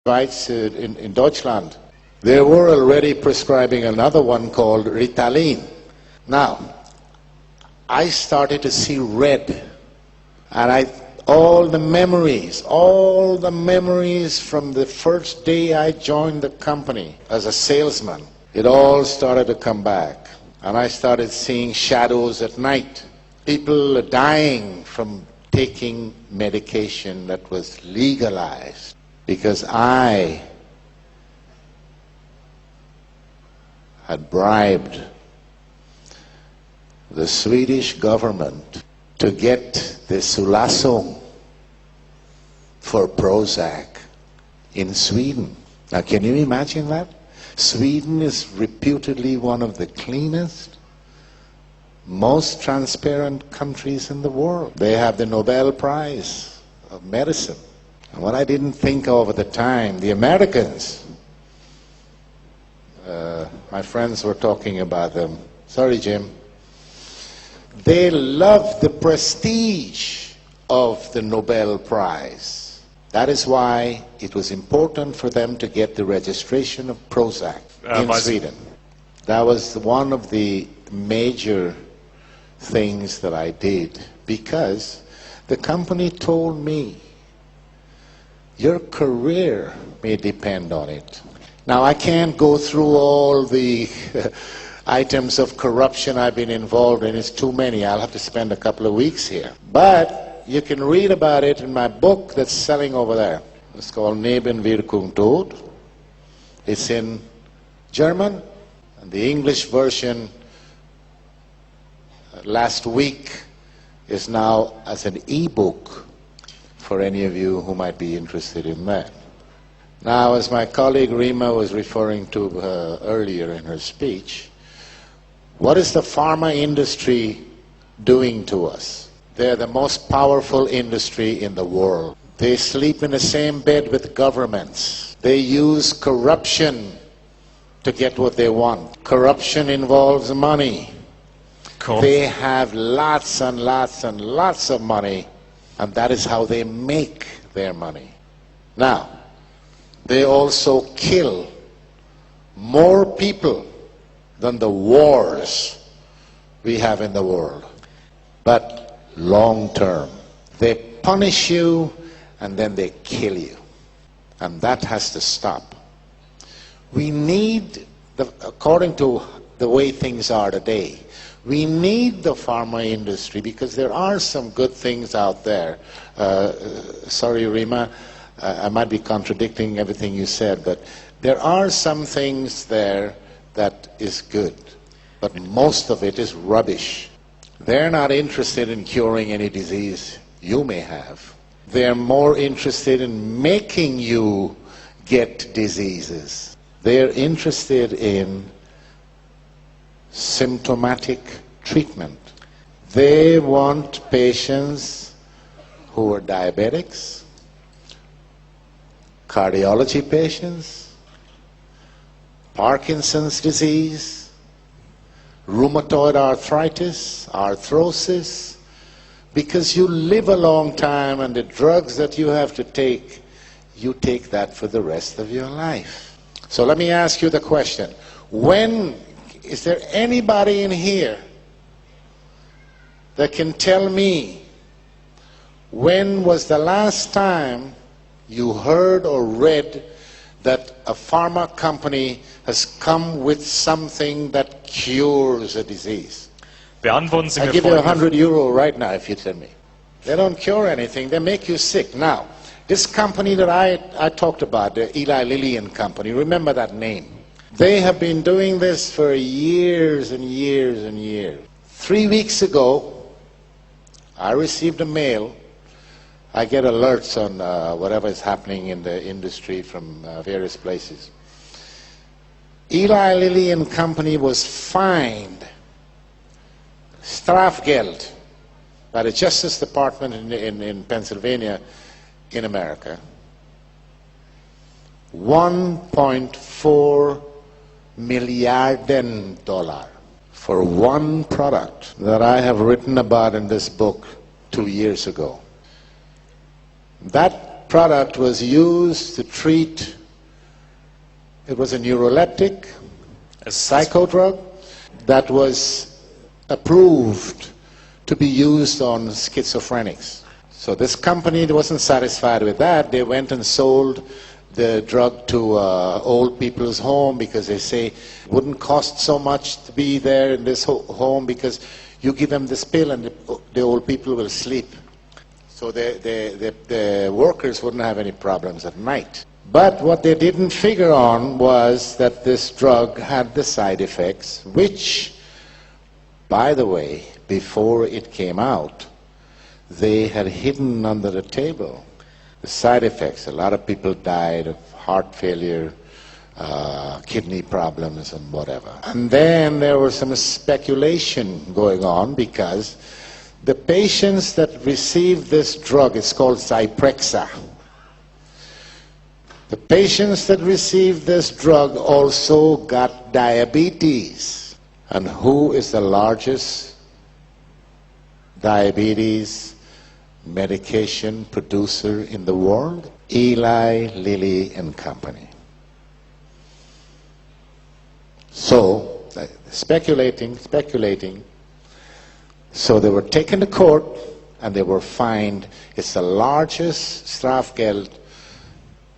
Schweiz, in Deutschland, they were already prescribing another one called Ritalin. Now, I started to see red, and all the memories from the first day I joined the company as a salesman, it all started to come back. And I started seeing shadows at night. People dying from taking medication that was legalized because I had bribed the Swedish government to get the Sulasung for Prozac in Sweden. Now, can you imagine that? Sweden is reputedly one of the cleanest, most transparent countries in the world. They have the Nobel Prize of Medicine. And what I didn't think of at the time, the Americans, my friends were talking about them. Sorry, Jim. They loved the prestige of the Nobel Prize. That is why it was important for them to get the registration of Prozac in Sweden. That was one of the major things that I did, because the company told me, your career may depend on it. Now, I can't go through all the items of corruption I've been involved in. It's too many. I'll have to spend a couple of weeks here. But you can read about it in my book that's selling over there. It's called Nebenwirkung Tod. It's in German, and the English version last week is now as an e-book for any of you who might be interested in that. Now, as my colleague Rima was referring to earlier in her speech, what is the pharma industry doing to us? They're the most powerful industry in the world. They sleep in the same bed with governments. They use corruption to get what they want. Corruption involves money. Cool. They have lots and lots and lots of money, and that is how they make their money. Now, they also kill more people than the wars we have in the world. But long term, they punish you and then they kill you. And that has to stop. We need, according to the way things are today, we need the pharma industry because there are some good things out there. Sorry, Rima, I might be contradicting everything you said, but there are some things there that is good, but most of it is rubbish. They're not interested in curing any disease you may have. They're more interested in making you get diseases. They're interested in symptomatic treatment. They want patients who are diabetics, cardiology patients, Parkinson's disease, rheumatoid arthritis, arthrosis, because you live a long time and the drugs that you have to take, you take that for the rest of your life. So let me ask you the question. Is there anybody in here that can tell me when was the last time you heard or read that a pharma company has come with something that cures a disease? Beantworten Sie mir I give you Folgendes. €100 right now if you tell me. They don't cure anything, they make you sick. Now, this company that I talked about, the Eli Lilly and Company, remember that name. They have been doing this for years and years and years. 3 weeks ago, I received a mail. I get alerts on whatever is happening in the industry from various places. Eli Lilly and Company was fined Strafgeld by the Justice Department in Pennsylvania in America. $1.4 million for one product that I have written about in this book 2 years ago. That product was used to treat, it was a neuroleptic, a psychodrug that was approved to be used on schizophrenics. So this company wasn't satisfied with that. They went and sold the drug to old people's home because they say it wouldn't cost so much to be there in this home because you give them this pill and the old people will sleep. So the workers wouldn't have any problems at night. But what they didn't figure on was that this drug had the side effects, which, by the way, before it came out, they had hidden under the table. The side effects, a lot of people died of heart failure, kidney problems and whatever. And then there was some speculation going on because the patients that received this drug, it's called Zyprexa. The patients that received this drug also got diabetes. And who is the largest diabetes medication producer in the world? Eli Lilly and Company. So, speculating. So they were taken to court and they were fined. It's the largest strafgeld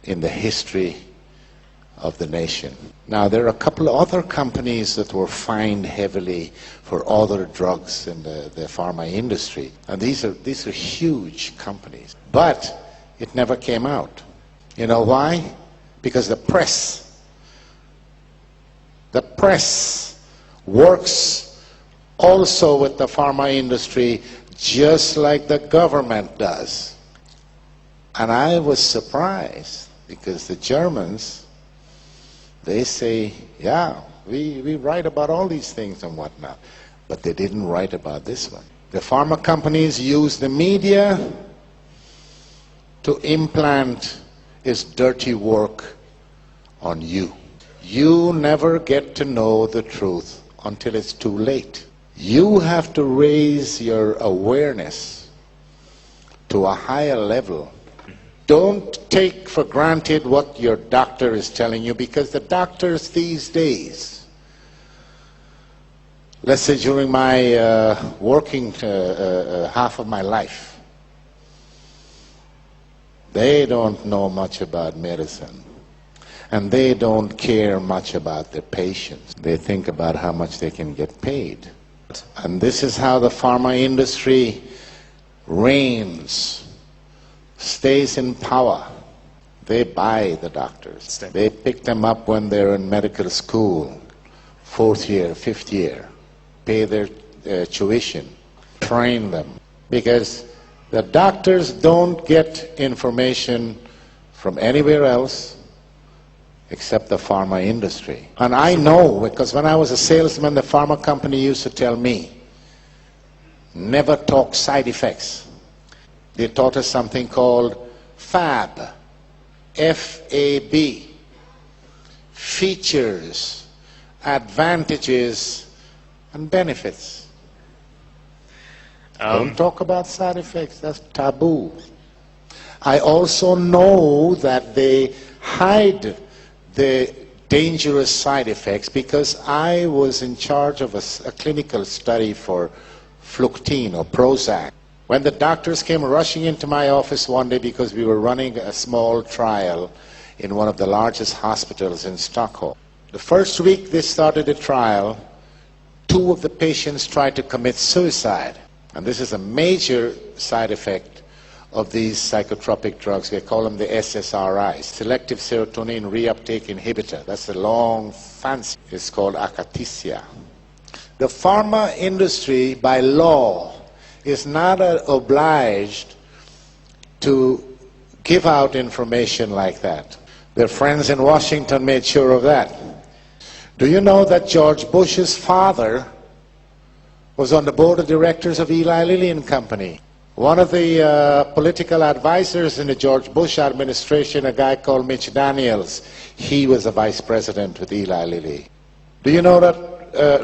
in the history of the nation. Now there are a couple of other companies that were fined heavily for other drugs in the pharma industry. And these are huge companies. But it never came out. You know why? Because the press works also with the pharma industry just like the government does. And I was surprised because the Germans, they say, yeah, we write about all these things and whatnot. But they didn't write about this one. The pharma companies use the media to implant its dirty work on you. You never get to know the truth until it's too late. You have to raise your awareness to a higher level. Don't take for granted what your doctor is telling you, because the doctors these days, let's say during my working half of my life, they don't know much about medicine. And they don't care much about their patients. They think about how much they can get paid. And this is how the pharma industry reigns, stays in power. They buy the doctors. They pick them up when they're in medical school, 4th year, 5th year, pay their tuition, train them. Because the doctors don't get information from anywhere else except the pharma industry. And I know, because when I was a salesman, the pharma company used to tell me, never talk side effects. They taught us something called FAB, F-A-B, features, advantages, and benefits. Don't talk about side effects, that's taboo. I also know that they hide the dangerous side effects because I was in charge of a clinical study for Fluctine or Prozac. When the doctors came rushing into my office one day because we were running a small trial in one of the largest hospitals in Stockholm. The first week they started the trial, 2 of the patients tried to commit suicide. And this is a major side effect of these psychotropic drugs. We call them the SSRIs, selective serotonin reuptake inhibitor. That's the long fancy. It's called akathisia. The pharma industry, by law, is not obliged to give out information like that. Their friends in Washington made sure of that. Do you know that George Bush's father was on the board of directors of Eli Lilly and Company? One of the political advisors in the George Bush administration, a guy called Mitch Daniels, he was a vice president with Eli Lilly. Do you know that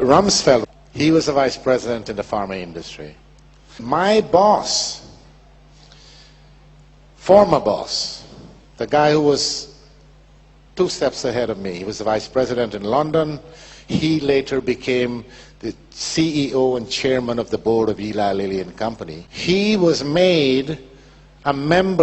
Rumsfeld, he was a vice president in the pharma industry. My boss, former boss, the guy who was 2 steps ahead of me. He was the vice president in London. He later became the CEO and chairman of the board of Eli Lilly and Company. He was made a member